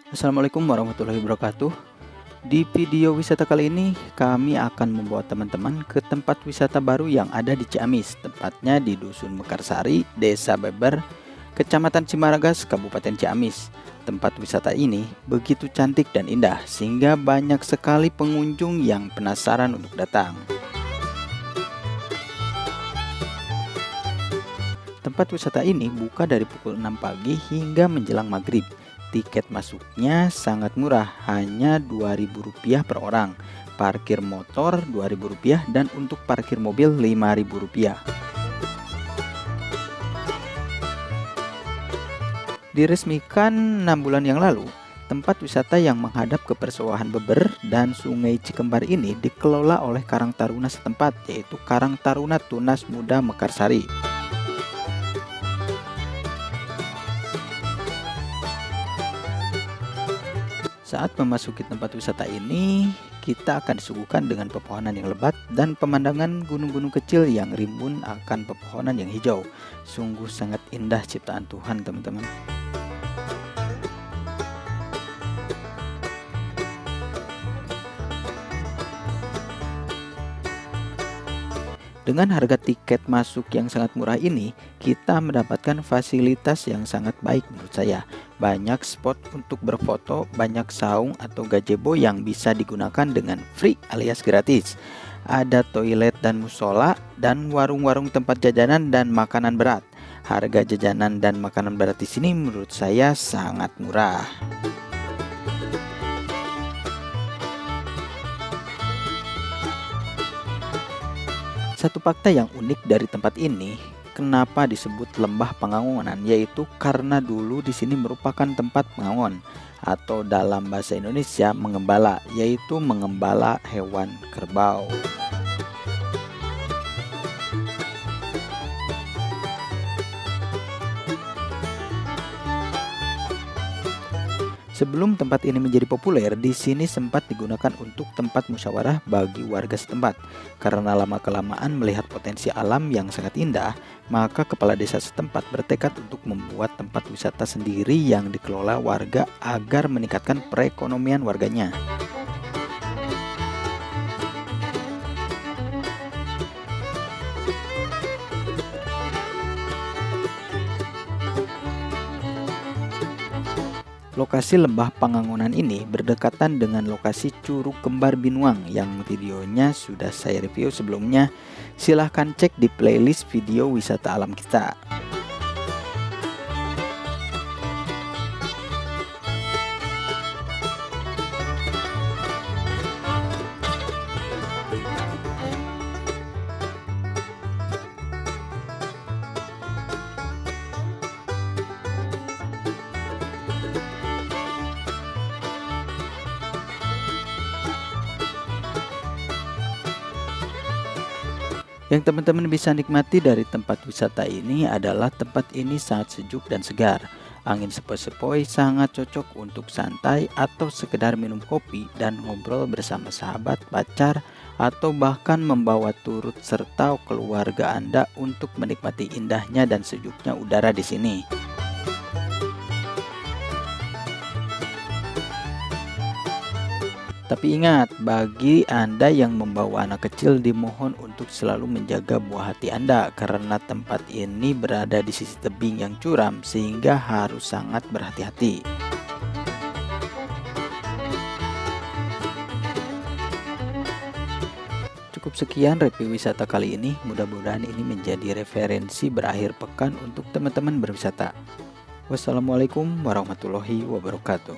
Assalamualaikum warahmatullahi wabarakatuh. Di video wisata kali ini, kami akan membawa teman-teman ke tempat wisata baru yang ada di Ciamis, tepatnya di Dusun Mekarsari, Desa Beber, Kecamatan Cimaragas, Kabupaten Ciamis. Tempat wisata ini begitu cantik dan indah, sehingga banyak sekali pengunjung yang penasaran untuk datang. Tempat wisata ini buka dari pukul 6 pagi hingga menjelang maghrib. Tiket masuknya sangat murah, hanya Rp2.000 per orang. Parkir motor Rp2.000 dan untuk parkir mobil Rp5.000. Diresmikan 6 bulan yang lalu, tempat wisata yang menghadap ke Persawahan Beber dan Sungai Cikembar ini dikelola oleh Karang Taruna setempat, yaitu Karang Taruna Tunas Muda Mekarsari. Saat memasuki tempat wisata ini, kita akan disuguhkan dengan pepohonan yang lebat dan pemandangan gunung-gunung kecil yang rimbun akan pepohonan yang hijau. Sungguh sangat indah ciptaan Tuhan, teman-teman. Dengan harga tiket masuk yang sangat murah ini, kita mendapatkan fasilitas yang sangat baik menurut saya. Banyak spot untuk berfoto, banyak saung atau gazebo yang bisa digunakan dengan free alias gratis. Ada toilet dan musola, dan warung-warung tempat jajanan dan makanan berat. Harga jajanan dan makanan berat di sini menurut saya sangat murah. Satu fakta yang unik dari tempat ini, kenapa disebut Lembah Pangangonan, yaitu karena dulu di sini merupakan tempat pengangon atau dalam bahasa Indonesia mengembala, yaitu mengembala hewan kerbau. Sebelum tempat ini menjadi populer, di sini sempat digunakan untuk tempat musyawarah bagi warga setempat. Karena lama-kelamaan melihat potensi alam yang sangat indah, maka kepala desa setempat bertekad untuk membuat tempat wisata sendiri yang dikelola warga agar meningkatkan perekonomian warganya. Lokasi Lembah Pangangonan ini berdekatan dengan lokasi Curug Kembar Binuang yang videonya sudah saya review sebelumnya. Silahkan cek di playlist video wisata alam kita. Yang teman-teman bisa nikmati dari tempat wisata ini adalah tempat ini sangat sejuk dan segar. Angin sepoi-sepoi sangat cocok untuk santai atau sekedar minum kopi dan ngobrol bersama sahabat, pacar, atau bahkan membawa turut serta keluarga Anda untuk menikmati indahnya dan sejuknya udara di sini. Tapi ingat, bagi Anda yang membawa anak kecil dimohon untuk selalu menjaga buah hati Anda karena tempat ini berada di sisi tebing yang curam sehingga harus sangat berhati-hati. Cukup sekian review wisata kali ini, mudah-mudahan ini menjadi referensi berakhir pekan untuk teman-teman berwisata. Wassalamualaikum warahmatullahi wabarakatuh.